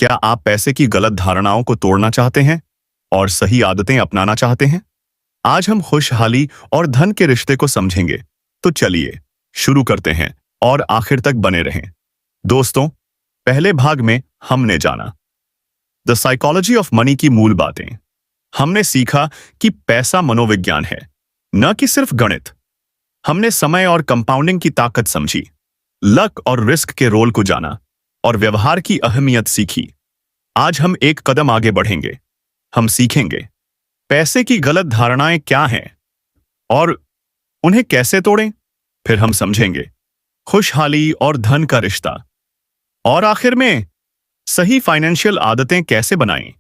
क्या आप पैसे की गलत धारणाओं को तोड़ना चाहते हैं और सही आदतें अपनाना चाहते हैं? आज हम खुशहाली और धन के रिश्ते को समझेंगे। तो चलिए शुरू करते हैं और आखिर तक बने रहें। दोस्तों, पहले भाग में हमने जाना द साइकोलॉजी ऑफ मनी की मूल बातें। हमने सीखा कि पैसा मनोविज्ञान है, न कि सिर्फ गणित। हमने समय और कंपाउंडिंग की ताकत समझी, लक और रिस्क के रोल को जाना और व्यवहार की अहमियत सीखी। आज हम एक कदम आगे बढ़ेंगे। हम सीखेंगे पैसे की गलत धारणाएं क्या हैं और उन्हें कैसे तोड़ें। फिर हम समझेंगे खुशहाली और धन का रिश्ता, और आखिर में सही फाइनेंशियल आदतें कैसे बनाएं।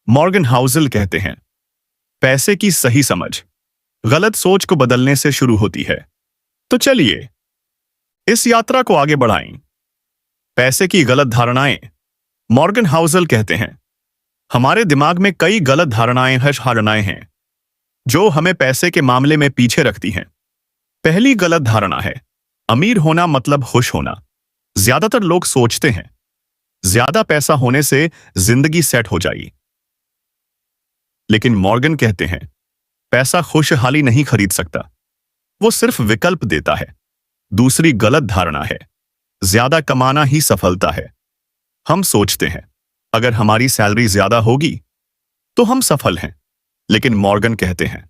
मॉर्गन हाउसल कहते हैं, पैसे की सही समझ गलत सोच को बदलने से शुरू होती है। तो चलिए इस यात्रा को आगे बढ़ाएं। पैसे की गलत धारणाएं। मॉर्गन हाउसल कहते हैं, हमारे दिमाग में कई गलत धारणाएं हैं जो हमें पैसे के मामले में पीछे रखती हैं। पहली गलत धारणा है, अमीर होना मतलब खुश होना। ज्यादातर लोग सोचते हैं ज्यादा पैसा होने से जिंदगी सेट हो जाएगी। लेकिन मॉर्गन कहते हैं, पैसा खुशहाली नहीं खरीद सकता, वो सिर्फ विकल्प देता है। दूसरी गलत धारणा है, ज्यादा कमाना ही सफलता है। हम सोचते हैं अगर हमारी सैलरी ज्यादा होगी तो हम सफल हैं। लेकिन मॉर्गन कहते हैं,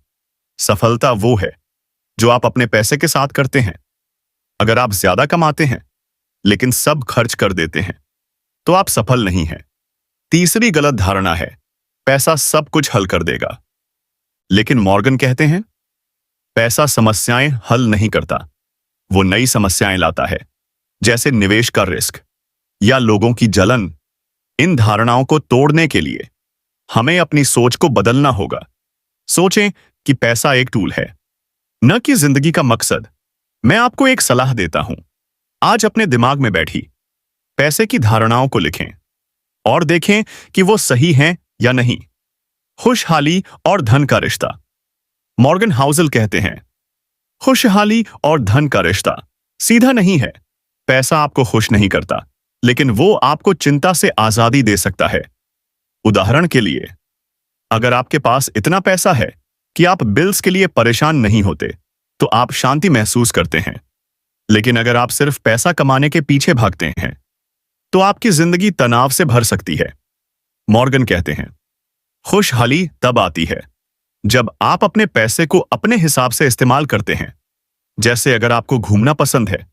सफलता वो है जो आप अपने पैसे के साथ करते हैं। अगर आप ज्यादा कमाते हैं लेकिन सब खर्च कर देते हैं तो आप सफल नहीं हैं। तीसरी गलत धारणा है, पैसा सब कुछ हल कर देगा। लेकिन मॉर्गन कहते हैं, पैसा समस्याएं हल नहीं करता, वो नई समस्याएं लाता है, जैसे निवेश का रिस्क या लोगों की जलन। इन धारणाओं को तोड़ने के लिए हमें अपनी सोच को बदलना होगा। सोचें कि पैसा एक टूल है, न कि जिंदगी का मकसद। मैं आपको एक सलाह देता हूं, आज अपने दिमाग में बैठी पैसे की धारणाओं को लिखें और देखें कि वो सही हैं या नहीं। खुशहाली और धन का रिश्ता। मॉर्गन हाउसल कहते हैं, खुशहाली और धन का रिश्ता सीधा नहीं है। पैसा आपको खुश नहीं करता, लेकिन वो आपको चिंता से आजादी दे सकता है। उदाहरण के लिए, अगर आपके पास इतना पैसा है कि आप बिल्स के लिए परेशान नहीं होते, तो आप शांति महसूस करते हैं। लेकिन अगर आप सिर्फ पैसा कमाने के पीछे भागते हैं, तो आपकी जिंदगी तनाव से भर सकती है। मॉर्गन कहते हैं, खुशहाली तब आती है जब आप अपने पैसे को अपने हिसाब से इस्तेमाल करते हैं। जैसे अगर आपको घूमना पसंद है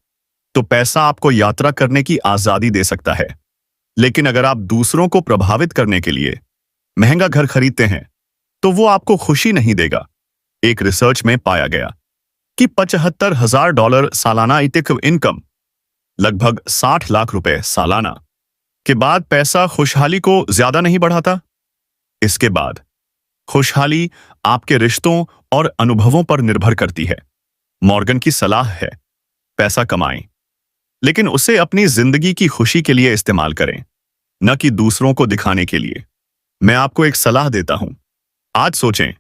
तो पैसा आपको यात्रा करने की आजादी दे सकता है। लेकिन अगर आप दूसरों को प्रभावित करने के लिए महंगा घर खरीदते हैं तो वो आपको खुशी नहीं देगा। एक रिसर्च में पाया गया कि $75,000 सालाना इनकम, लगभग 60 लाख रुपए सालाना के बाद पैसा खुशहाली को ज्यादा नहीं बढ़ाता। इसके बाद खुशहाली आपके रिश्तों और अनुभवों पर निर्भर करती है। मॉर्गन की सलाह है, पैसा कमाएं, लेकिन उसे अपनी जिंदगी की खुशी के लिए इस्तेमाल करें, न कि दूसरों को दिखाने के लिए। मैं आपको एक सलाह देता हूं, आज सोचें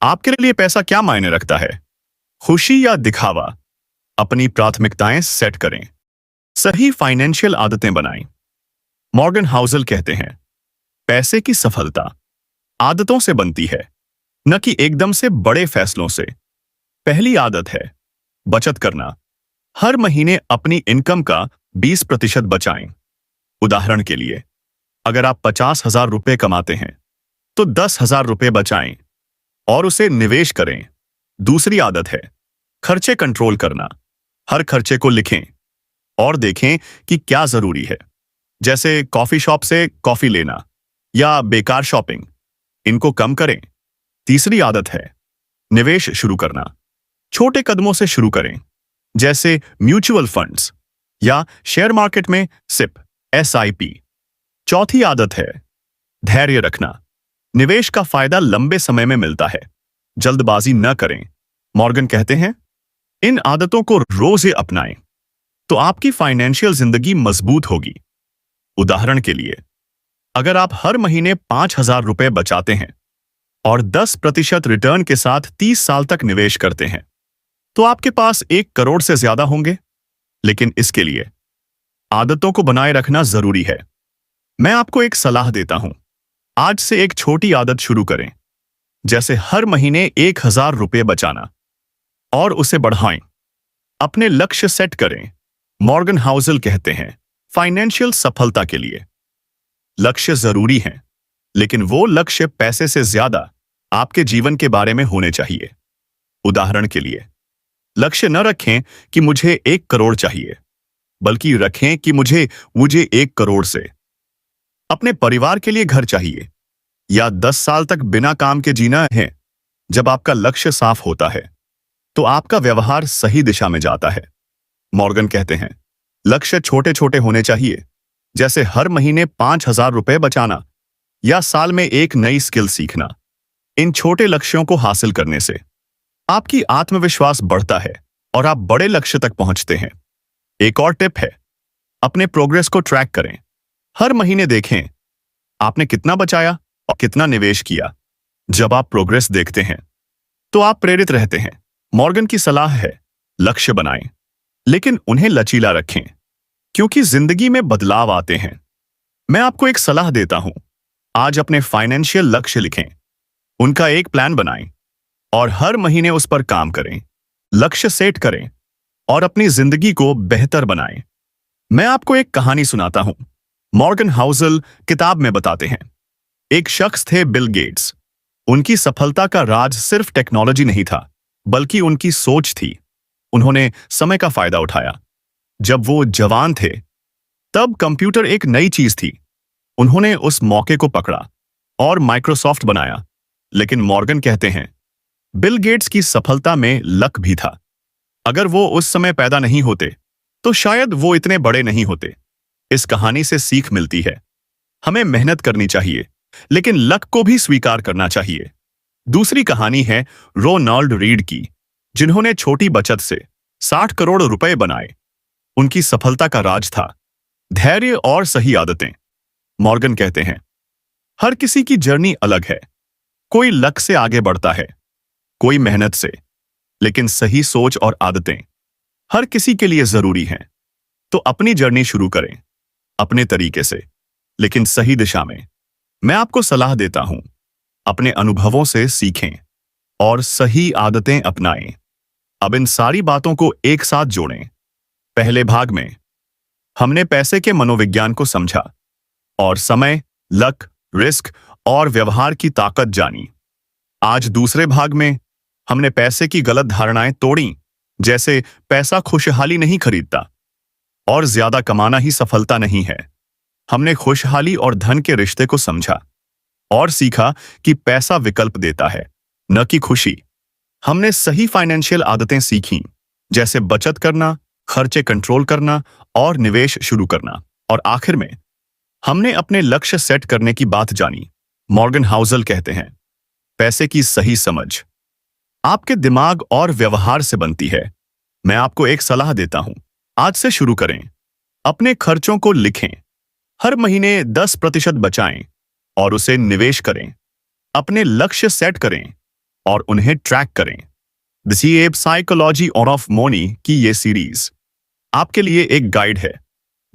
आपके लिए पैसा क्या मायने रखता है, खुशी या दिखावा। अपनी प्राथमिकताएं सेट करें, सही फाइनेंशियल आदतें बनाएं। मॉर्गन हाउसल कहते हैं, पैसे की सफलता आदतों से बनती है, न कि एकदम से बड़े फैसलों से। पहली आदत है बचत करना। हर महीने अपनी इनकम का 20% बचाएं। उदाहरण के लिए, अगर आप 50,000 रुपए कमाते हैं तो 10,000 रुपए बचाएं और उसे निवेश करें। दूसरी आदत है खर्चे कंट्रोल करना। हर खर्चे को लिखें और देखें कि क्या जरूरी है, जैसे कॉफी शॉप से कॉफी लेना या बेकार शॉपिंग। इनको कम करें। तीसरी आदत है निवेश शुरू करना। छोटे कदमों से शुरू करें, जैसे म्यूचुअल फंड्स या शेयर मार्केट में SIP। चौथी आदत है धैर्य रखना। निवेश का फायदा लंबे समय में मिलता है, जल्दबाजी न करें। मॉर्गन कहते हैं, इन आदतों को रोज अपनाएं तो आपकी फाइनेंशियल जिंदगी मजबूत होगी। उदाहरण के लिए, अगर आप हर महीने 5,000 रुपए बचाते हैं और 10% रिटर्न के साथ 30 साल तक निवेश करते हैं, तो आपके पास 1 करोड़ से ज्यादा होंगे। लेकिन इसके लिए आदतों को बनाए रखना जरूरी है। मैं आपको एक सलाह देता हूं। आज से एक छोटी आदत शुरू करें, जैसे हर महीने 1,000 रुपये बचाना और उसे बढ़ाएं। अपने लक्ष्य सेट करें। मॉर्गन हाउसल कहते हैं, फाइनेंशियल सफलता के लिए लक्ष्य जरूरी हैं, लेकिन वो लक्ष्य पैसे से ज्यादा आपके जीवन के बारे में होने चाहिए। उदाहरण के लिए, लक्ष्य न रखें कि मुझे 1 करोड़ चाहिए, बल्कि रखें कि मुझे 1 करोड़ से अपने परिवार के लिए घर चाहिए, या 10 साल तक बिना काम के जीना है। जब आपका लक्ष्य साफ होता है, तो आपका व्यवहार सही दिशा में जाता है। मॉर्गन कहते हैं, लक्ष्य छोटे छोटे होने चाहिए, जैसे हर महीने 5,000 रुपये बचाना या साल में एक नई स्किल सीखना। इन छोटे लक्ष्यों को हासिल करने से आपकी आत्मविश्वास बढ़ता है और आप बड़े लक्ष्य तक पहुंचते हैं। एक और टिप है, अपने प्रोग्रेस को ट्रैक करें। हर महीने देखें आपने कितना बचाया और कितना निवेश किया। जब आप प्रोग्रेस देखते हैं, तो आप प्रेरित रहते हैं। मॉर्गन की सलाह है, लक्ष्य बनाएं, लेकिन उन्हें लचीला रखें, क्योंकि जिंदगी में बदलाव आते हैं। मैं आपको एक सलाह देता हूं, आज अपने फाइनेंशियल लक्ष्य लिखें, उनका एक प्लान बनाएं और हर महीने उस पर काम करें। लक्ष्य सेट करें और अपनी जिंदगी को बेहतर बनाएं। मैं आपको एक कहानी सुनाता हूं। मॉर्गन हाउसल किताब में बताते हैं, एक शख्स थे बिल गेट्स। उनकी सफलता का राज सिर्फ टेक्नोलॉजी नहीं था, बल्कि उनकी सोच थी। उन्होंने समय का फायदा उठाया। जब वो जवान थे, तब कंप्यूटर एक नई चीज थी। उन्होंने उस मौके को पकड़ा और माइक्रोसॉफ्ट बनाया। लेकिन मॉर्गन कहते हैं, बिल गेट्स की सफलता में लक भी था। अगर वो उस समय पैदा नहीं होते, तो शायद वो इतने बड़े नहीं होते। इस कहानी से सीख मिलती है, हमें मेहनत करनी चाहिए, लेकिन लक को भी स्वीकार करना चाहिए। दूसरी कहानी है रोनाल्ड रीड की, जिन्होंने छोटी बचत से 60 करोड़ रुपए बनाए। उनकी सफलता का राज था धैर्य और सही आदतें। मॉर्गन कहते हैं, हर किसी की जर्नी अलग है। कोई लक से आगे बढ़ता है, कोई मेहनत से, लेकिन सही सोच और आदतें हर किसी के लिए जरूरी हैं। तो अपनी जर्नी शुरू करें, अपने तरीके से, लेकिन सही दिशा में। मैं आपको सलाह देता हूं, अपने अनुभवों से सीखें और सही आदतें अपनाएं। अब इन सारी बातों को एक साथ जोड़ें। पहले भाग में हमने पैसे के मनोविज्ञान को समझा और समय, लक, रिस्क और व्यवहार की ताकत जानी। आज दूसरे भाग में हमने पैसे की गलत धारणाएं तोड़ी, जैसे पैसा खुशहाली नहीं खरीदता और ज्यादा कमाना ही सफलता नहीं है। हमने खुशहाली और धन के रिश्ते को समझा और सीखा कि पैसा विकल्प देता है, न कि खुशी। हमने सही फाइनेंशियल आदतें सीखीं, जैसे बचत करना, खर्चे कंट्रोल करना और निवेश शुरू करना। और आखिर में हमने अपने लक्ष्य सेट करने की बात जानी। मॉर्गन हाउसल कहते हैं, पैसे की सही समझ आपके दिमाग और व्यवहार से बनती है। मैं आपको एक सलाह देता हूं, आज से शुरू करें। अपने खर्चों को लिखें, हर महीने 10% बचाएं और उसे निवेश करें। अपने लक्ष्य सेट करें और उन्हें ट्रैक करें। द साइकोलॉजी ऑफ मनी की ये सीरीज आपके लिए एक गाइड है,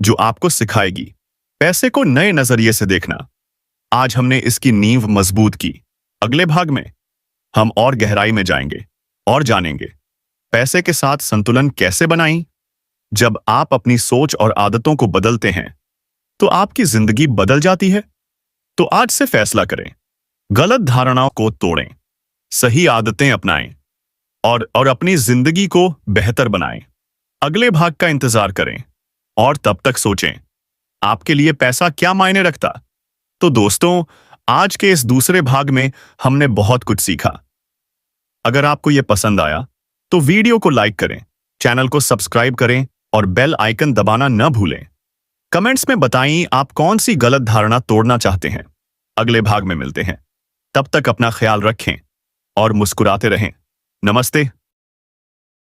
जो आपको सिखाएगी पैसे को नए नजरिए से देखना। आज हमने इसकी नींव मजबूत की। अगले भाग में हम और गहराई में जाएंगे और जानेंगे पैसे के साथ संतुलन कैसे बनाएं। जब आप अपनी सोच और आदतों को बदलते हैं, तो आपकी जिंदगी बदल जाती है। तो आज से फैसला करें, गलत धारणाओं को तोड़ें, सही आदतें अपनाएं और अपनी जिंदगी को बेहतर बनाएं। अगले भाग का इंतजार करें और तब तक सोचें, आपके लिए पैसा क्या मायने रखता। तो दोस्तों, आज के इस दूसरे भाग में हमने बहुत कुछ सीखा। अगर आपको यह पसंद आया, तो वीडियो को लाइक करें, चैनल को सब्सक्राइब करें और बेल आइकन दबाना न भूलें। कमेंट्स में बताएं आप कौन सी गलत धारणा तोड़ना चाहते हैं। अगले भाग में मिलते हैं। तब तक अपना ख्याल रखें और मुस्कुराते रहें। नमस्ते।